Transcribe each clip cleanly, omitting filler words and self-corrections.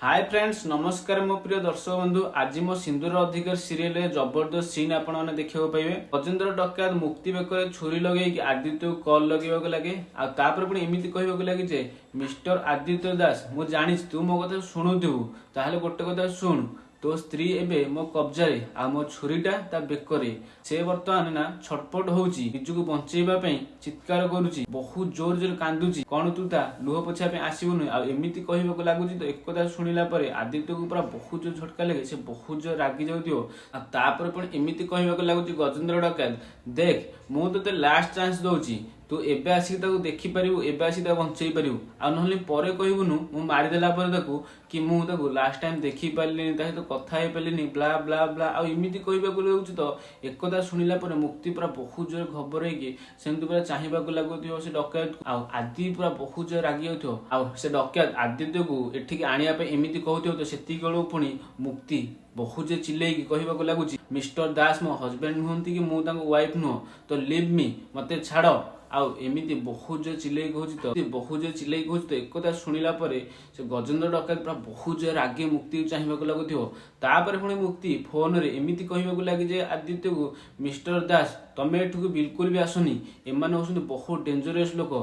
Hi friends नमस्कार मो प्रिय दर्शक बंधु आज मो सिंदूर अधिकार सीरियल जबरदस्त सीन आपण मैंने देखा पाइबे। गजेंद्र डकायत मुक्ति बेकर छुरी लगे आदित्य को कॉल लगे लगे पुणी एमती कहवाक लगे जे मिस्टर आदित्य दास मु जानी तू मो कथा शुणुथिबु ताहले गोटे कथा शुण तो स्त्री एबे मो कब्जारे आ मो छुरीटा ता बेकरे से वर्तमान ना छटपट होउची निजको बंचेबा पई चित्कार करूची बहुत जोर जोर कांदुची कोन तू ता लुह पोछा पे आसीबुनु आ एमिति कहबाक लागुची तो एक कथा सुनिला परे आदित्य को पूरा बहुत जोर झटका लगे से बहुत जोर रागी जाउतियो आ तापर पण एमिति कहबाक लागुची गजेंद्र डकायत देख मु तते लास्ट चांस दउची तू एबे आसिक ताको देखि परिबु एबे आसिक ताको बंचेई परिबु आ नहले परे कहबुनु मु मारि देला परे ताको कि मु ताको लास्ट टाइम देखि पालिनी ताहि तो कथा हे पालिनी ब्ला ब्ला ब्ला आ एमिति कहबाक लागुची तो एक कथा सुनिला परे मुक्ति पूरा बहुत जोर घबरे कि सेमति पूरा चाहिबाक लागुथियो से डकायत आ आदि पूरा बहुत जोर रागी होथियो आ से डकायत आदित्य को एठिक आनिया पे एमिति कहथियो तो सेति गळो पुणी मुक्ति बहुत जे चिल्लेकी कहबाक लागुची मिस्टर दास मो हस्बैंड नुहंती कि मु ताको वाइफ नुह तो लीव मी मते छाड़ो आउ एमिति बहुत जो चिल्लाई कहूँ तो बहुत जो चिल्लाई कहूँ तो एक कथा शुणिला परे से गजेंद्र डकायत पूरा बहुत जो आगे मुक्ति चाहिए लगुथिबो तापर पुणी मुक्ति फोन रे एमिति कहबाक लगे जे आदित्य को मिस्टर दास तमे एठू बिल्कुल भी आसनी एमाने होसुनी बहुत डेंजरस लोक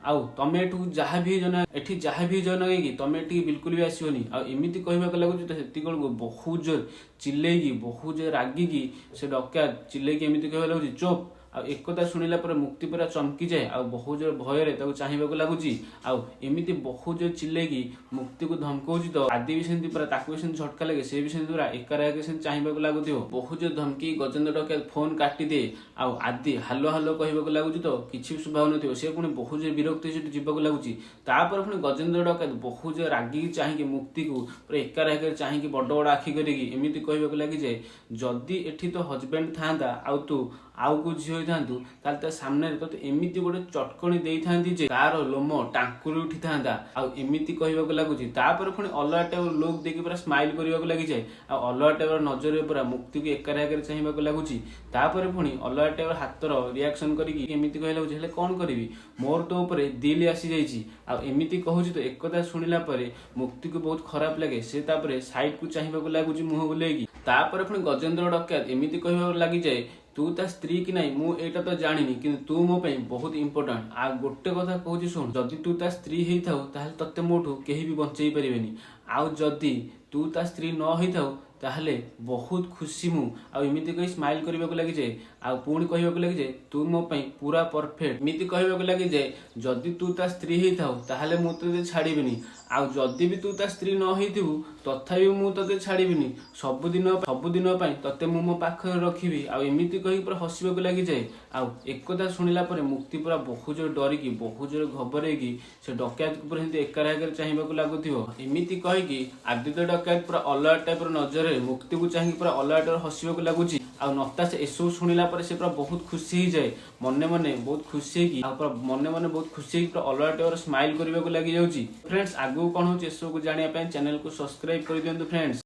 आउ तमे एठू जहाँ भी जन एठी जहाँ भी जन कि तमे एठी बिल्कुल भी आसोनी आ एमिति कहबाक लागुची तो सेतिकल को बहुत जोर चिल्लेकी बहुत जोर रागिकी से डकायत चिल्लेकी एमिति कहबाक लागुची चुप आ एक कथा शुणिला पर मुक्ति पूरा चमकी जाए आ बहुत जोर भय चाहिए लगुच एमती बहुत जोर चिल्लेकी मुक्ति को धमकाउची तो आदि भी सेमती पूरा ताकू भी सेमती झटका लगे से भी सेमती पूरा एकारागे सेमती चाहिए लगुथिबो बहुत जोर धमकी गजेंद्र डकायत फोन काटी दे आ आदि हालो हालो कहबाक लगुच तो किछि सुभाव नथिबो से पुणी बहुत जोर विरक्ति से जीवाक लगुच तापर पुणी गजेंद्र डकायत बहुत जोर रागिकी चाहिए मुक्ति को पूरा एकारागे चाहिए बड़ बड़ आखि करिकी एमती कहबाक लगी जे जदि एठी तो हजबैंड थांता आ तू आउ को झील होइथांतु ताल ता सामने तो एमिति गोटे चटकणी देइथांती जे तार लोम टांकुरी उठी थांता आ एमिति कहबाक लागुची तापर पुणी अलगा टाइप लोक देखि पूरा स्माइल करबाक लागि जाय आ अलगा टाइप नजर पूरा मुक्ति को एकर आगे चाहिबाक लागुची तापर पुणी अलगा टाइप हातर रिएक्शन करिकी एमिति कहला लागुची हेले कोन करबी मोर तो ऊपर दिल आसी जाईची आ एमिति कहूची तो एक कथा सुनिला परे मुक्ति को बहुत खराब लगे से तापर साइड को चाहिबाक लागुची मुह बुलेकी तापर पुणी गजेंद्र डकायत एमिति कहबाक लागि जाय तू ता स्त्री कि नहीं मु एटा तो जानिनी किंतु तू मो पे बहुत इंपोर्टेंट आ गोटे कथा कहूची सुन जदि तू ता स्त्री हेई थाउ ताहले तते मोठू केही भी बंचेई परिबेनी आ जदि तू ता स्त्री न हेई थाउ ताहले बहुत खुशी मु आ एमिति कहि स्माइल करबाक लागि जे आ पुणी कहबाक लागि जे तू मो पे पूरा परफेक्ट एमिति कहबाक लागि जे जदि तू ता स्त्री हेई थाउ ताहले मु तते छाड़ीबिनी आ जदि भी तू ता स्त्री न हेइथिबु तथापि मु तते छाड़ीबिनी सब दिन पई तते मु मो पाखरे रखिबी आ एमिति कहि पूरा हसिबाक लागि जाय आ एक कथा सुनिला परे मुक्ति पूरा बहुत जोर डरिकी बहुत जोर घबरेकी से डकायत को पूरा हिंदी एकार आगे चाहिबाक लागुथिबो एमिति कहि कि आदित्य डकायत पूरा अलग टाइप रो नजर मुक्ति को चाहिए पूरा अलग टाइप हसिबाक लागुची आ नक्ता से एसो सुनिला परे से पूरा बहुत खुशी ही जाए मने मने बहुत खुशी की आ पूरा मने मने बहुत खुशी पूरा अलग टाइप स्माइल करबाक लागि जाउची फ्रेंड्स आगु कोन होची एसो को जानिया पे चैनल को सब्सक्राइब कर दियंतु फ्रेंड्स।